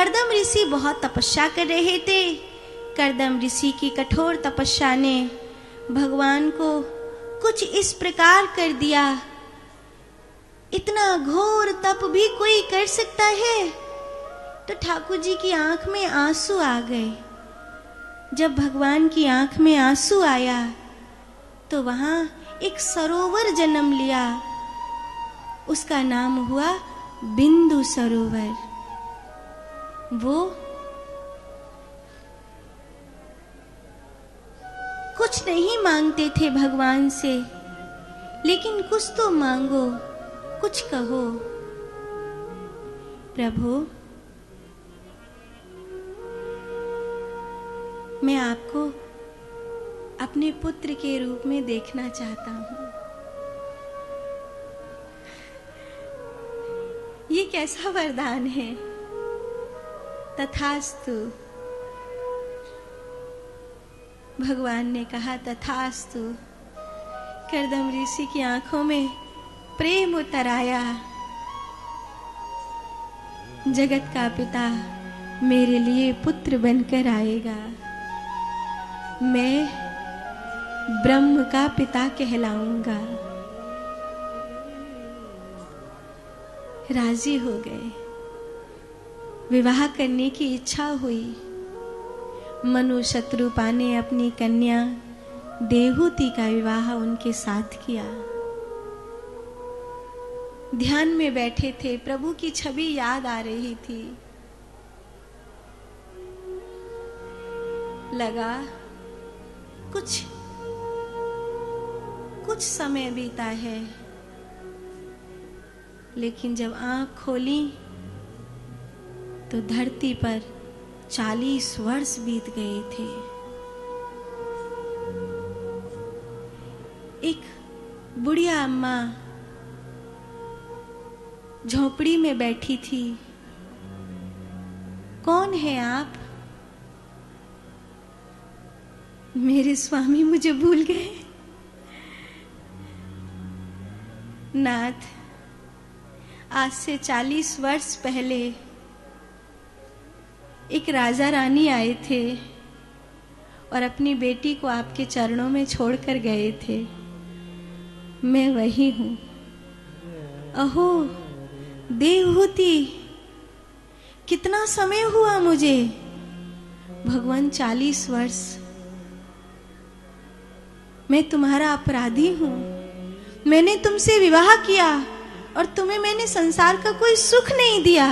कर्दम ऋषि बहुत तपस्या कर रहे थे। कर्दम ऋषि की कठोर तपस्या ने भगवान को कुछ इस प्रकार कर दिया। इतना घोर तप भी कोई कर सकता है? तो ठाकुर जी की आंख में आंसू आ गए। जब भगवान की आंख में आंसू आया तो वहां एक सरोवर जन्म लिया। उसका नाम हुआ बिंदु सरोवर। वो कुछ नहीं मांगते थे भगवान से, लेकिन कुछ तो मांगो, कुछ कहो। प्रभु, मैं आपको अपने पुत्र के रूप में देखना चाहता हूं। ये कैसा वरदान है? तथास्तु। भगवान ने कहा तथास्तु। कर्दम ऋषि की आंखों में प्रेम उतर आया। जगत का पिता मेरे लिए पुत्र बनकर आएगा। मैं ब्रह्म का पिता कहलाऊंगा। राजी हो गए। विवाह करने की इच्छा हुई। मनु शत्रुपा ने अपनी कन्या देवहूति का विवाह उनके साथ किया। ध्यान में बैठे थे, प्रभु की छवि याद आ रही थी। लगा कुछ समय बीता है, लेकिन जब आंख खोली तो धरती पर 40 वर्ष बीत गए थे। एक बुढ़िया अम्मा झोपड़ी में बैठी थी। कौन है आप? मेरे स्वामी मुझे भूल गए। नाथ, आज से 40 वर्ष पहले एक राजा रानी आए थे और अपनी बेटी को आपके चरणों में छोड़कर गए थे। मैं वही हूं। अहो देवहूति, कितना समय हुआ मुझे? भगवान, 40 वर्ष। मैं तुम्हारा अपराधी हूं। मैंने तुमसे विवाह किया और तुम्हें मैंने संसार का कोई सुख नहीं दिया।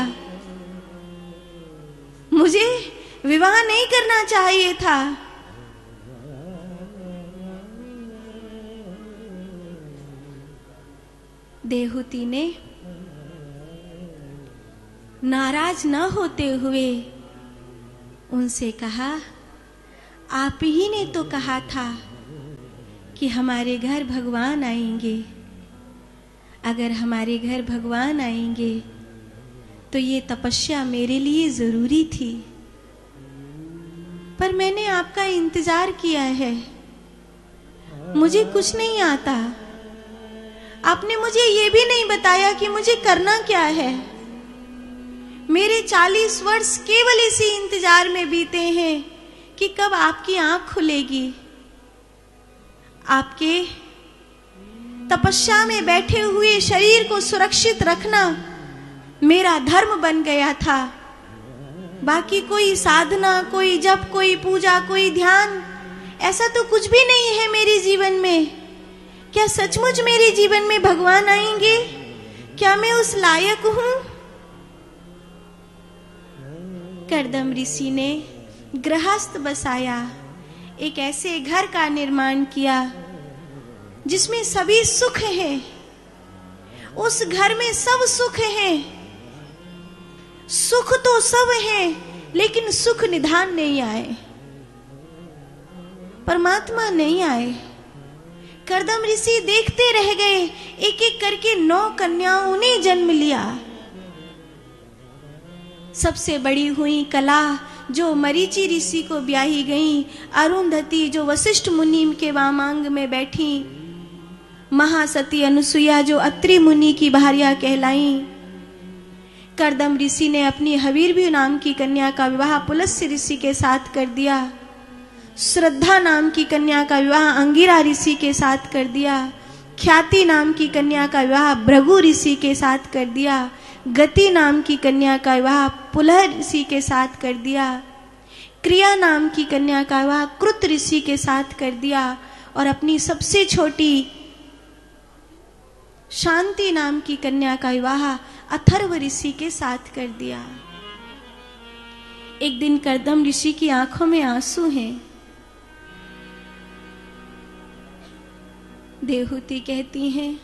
मुझे विवाह नहीं करना चाहिए था। देवहूति ने नाराज न होते हुए उनसे कहा, आप ही ने तो कहा था कि हमारे घर भगवान आएंगे। अगर हमारे घर भगवान आएंगे तो ये तपस्या मेरे लिए जरूरी थी, पर मैंने आपका इंतजार किया है। मुझे कुछ नहीं आता। आपने मुझे ये भी नहीं बताया कि मुझे करना क्या है। मेरे 40 वर्ष केवल इसी इंतजार में बीते हैं कि कब आपकी आंख खुलेगी। आपके तपस्या में बैठे हुए शरीर को सुरक्षित रखना मेरा धर्म बन गया था। बाकी कोई साधना, कोई जप, कोई पूजा, कोई ध्यान, ऐसा तो कुछ भी नहीं है मेरे जीवन में। क्या सचमुच मेरे जीवन में भगवान आएंगे? क्या मैं उस लायक हूं? कर्दम ऋषि ने गृहस्थ बसाया। एक ऐसे घर का निर्माण किया जिसमें सभी सुख है। उस घर में सब सुख है। सुख तो सब है, लेकिन सुख निधान नहीं आए, परमात्मा नहीं आए। कर्दम ऋषि देखते रह गए। एक एक करके 9 कन्याओं ने जन्म लिया। सबसे बड़ी हुई कला, जो मरीचि ऋषि को ब्याही गई। अरुंधति, जो वशिष्ठ मुनि के वामांग में बैठी। महासती अनुसुईया, जो अत्रि मुनि की भार्या कहलाई। कर्दम ऋषि ने अपनी हवीरभी नाम की कन्या का विवाह पुलस्त्य ऋषि के साथ कर दिया। श्रद्धा नाम की कन्या का विवाह अंगिरा ऋषि के साथ कर दिया। ख्याति नाम की कन्या का विवाह भृगु ऋषि के साथ कर दिया। गति नाम की कन्या का विवाह पुलह ऋषि के साथ कर दिया। क्रिया नाम की कन्या का विवाह कृत ऋषि के साथ कर दिया। और अपनी सबसे छोटी शांति नाम की कन्या का विवाह अथर्व ऋषि के साथ कर दिया। एक दिन कर्दम ऋषि की आंखों में आंसू हैं। देवहूति कहती हैं,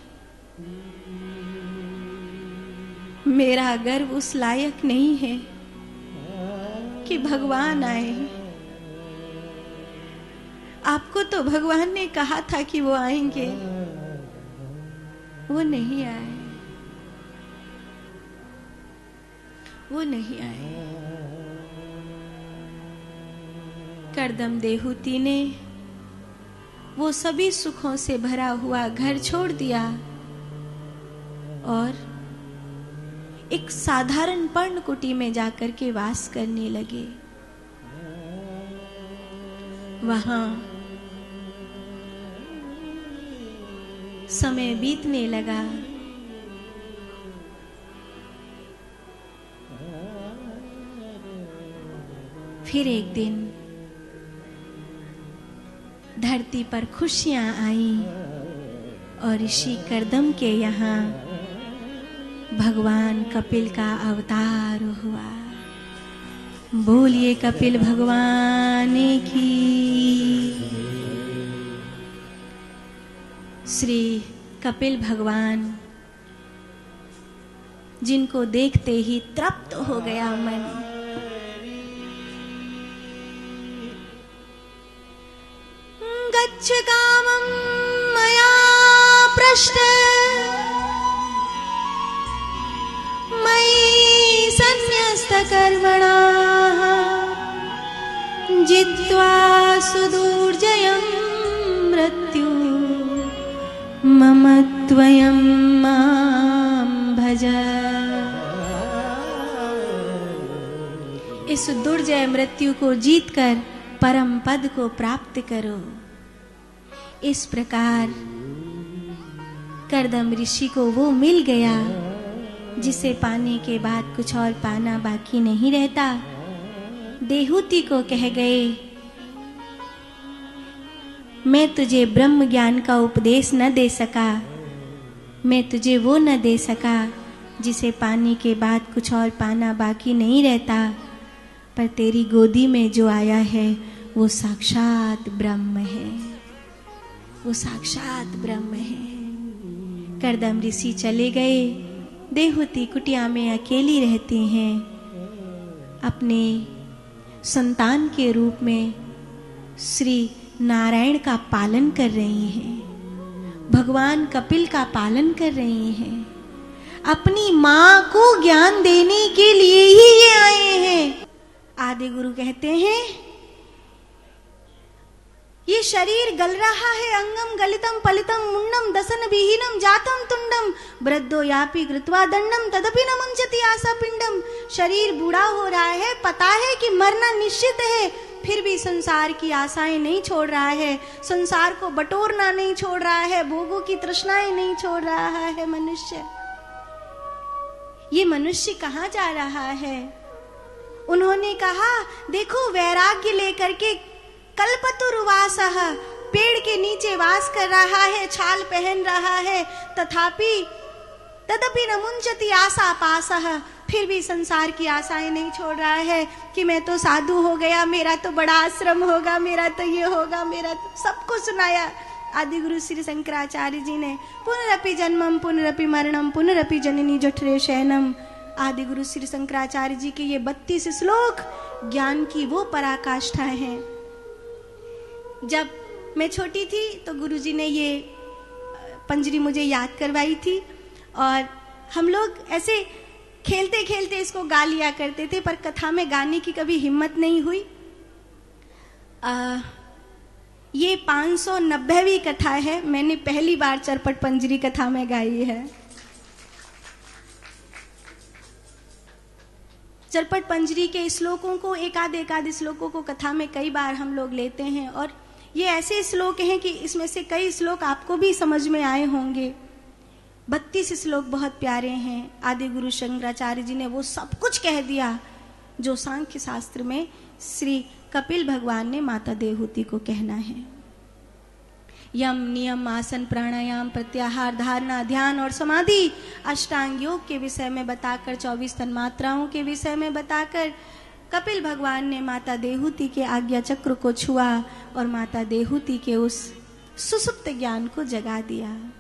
मेरा गर्व उस लायक नहीं है कि भगवान आए। आपको तो भगवान ने कहा था कि वो आएंगे, वो नहीं आए, वो नहीं आए। कर्दम देवहूति ने वो सभी सुखों से भरा हुआ घर छोड़ दिया और एक साधारण पर्णकुटी में जाकर के वास करने लगे। वहां समय बीतने लगा। फिर एक दिन धरती पर खुशियां आईं और ऋषि कर्दम के यहाँ भगवान कपिल का अवतार हुआ। बोलिए कपिल भगवान की। श्री कपिल भगवान जिनको देखते ही तृप्त हो गया मन। गच्छ कामं मया पृष्ठ मयि सन्न्यस्तकर्मणाः जित्वा सुदुर्जयं मृत्यु मम त्वयं मां भज। इस दुर्जय मृत्यु को जीतकर परम पद को प्राप्त करो। इस प्रकार कर्दम ऋषि को वो मिल गया जिसे पाने के बाद कुछ और पाना बाकी नहीं रहता। देवहूति को कह गए, मैं तुझे ब्रह्म ज्ञान का उपदेश न दे सका, मैं तुझे वो न दे सका जिसे पाने के बाद कुछ और पाना बाकी नहीं रहता, पर तेरी गोदी में जो आया है वो साक्षात ब्रह्म है, वो साक्षात ब्रह्म है। कर्दम ऋषि चले गए। देवहूति कुटिया में अकेली रहती हैं। अपने संतान के रूप में श्री नारायण का पालन कर रही हैं, भगवान कपिल का पालन कर रही हैं। अपनी मां को ज्ञान देने के लिए ही ये आए हैं। आदि गुरु कहते हैं, ये शरीर गल रहा है, अंगम गलितम पलितम मुंडम दसन विहीनम जातम तुंडम वृद्धो यापि कृत्वा दंडम तदपि न मुंचति आशा पिंडम। शरीर बूढ़ा हो रहा है, पता है कि मरना निश्चित है, फिर भी संसार की आशाएं नहीं छोड़ रहा है, संसार को बटोरना नहीं छोड़ रहा है, भोगों की तृष्णाएं नहीं छोड़ रहा है। मनुष्य, ये मनुष्य कहाँ जा रहा है? उन्होंने कहा, देखो वैराग्य लेकर के कल्पतरुवासः पेड़ के नीचे वास कर रहा है, छाल पहन रहा है, तदपि न मुंचति आशा पासः, फिर भी संसार की आशाएं नहीं छोड़ रहा है कि मैं तो साधु हो गया, मेरा तो बड़ा आश्रम होगा, मेरा तो ये होगा, मेरा तो सबको सुनाया। आदि गुरु श्री शंकराचार्य जी ने पुनरपि जन्मम पुनरपि मरणम पुनरपि जननी जठरे शयनम। आदि गुरु श्री शंकराचार्य जी के ये 32 श्लोक ज्ञान की वो पराकाष्ठा है। जब मैं छोटी थी तो गुरुजी ने ये पंजरी मुझे याद करवाई थी और हम लोग ऐसे खेलते खेलते इसको गा लिया करते थे, पर कथा में गाने की कभी हिम्मत नहीं हुई। ये 590वीं कथा है, मैंने पहली बार चरपट पंजरी कथा में गाई है। चरपट पंजरी के श्लोकों को एक आध श्लोकों को कथा में कई बार हम लोग लेते हैं, और ये ऐसे श्लोक हैं कि इसमें से कई श्लोक आपको भी समझ में आए होंगे। 32 श्लोक बहुत प्यारे हैं। आदि गुरु शंकराचार्य जी ने वो सब कुछ कह दिया जो सांख्य शास्त्र में श्री कपिल भगवान ने माता देवहूति को कहना है। यम, नियम, आसन, प्राणायाम, प्रत्याहार, धारणा, ध्यान और समाधि, अष्टांग योग के विषय में बताकर, 24 तन्मात्राओं के विषय में बताकर कपिल भगवान ने माता देवहूति के आज्ञा चक्र को छुआ और माता देवहूति के उस सुसुप्त ज्ञान को जगा दिया।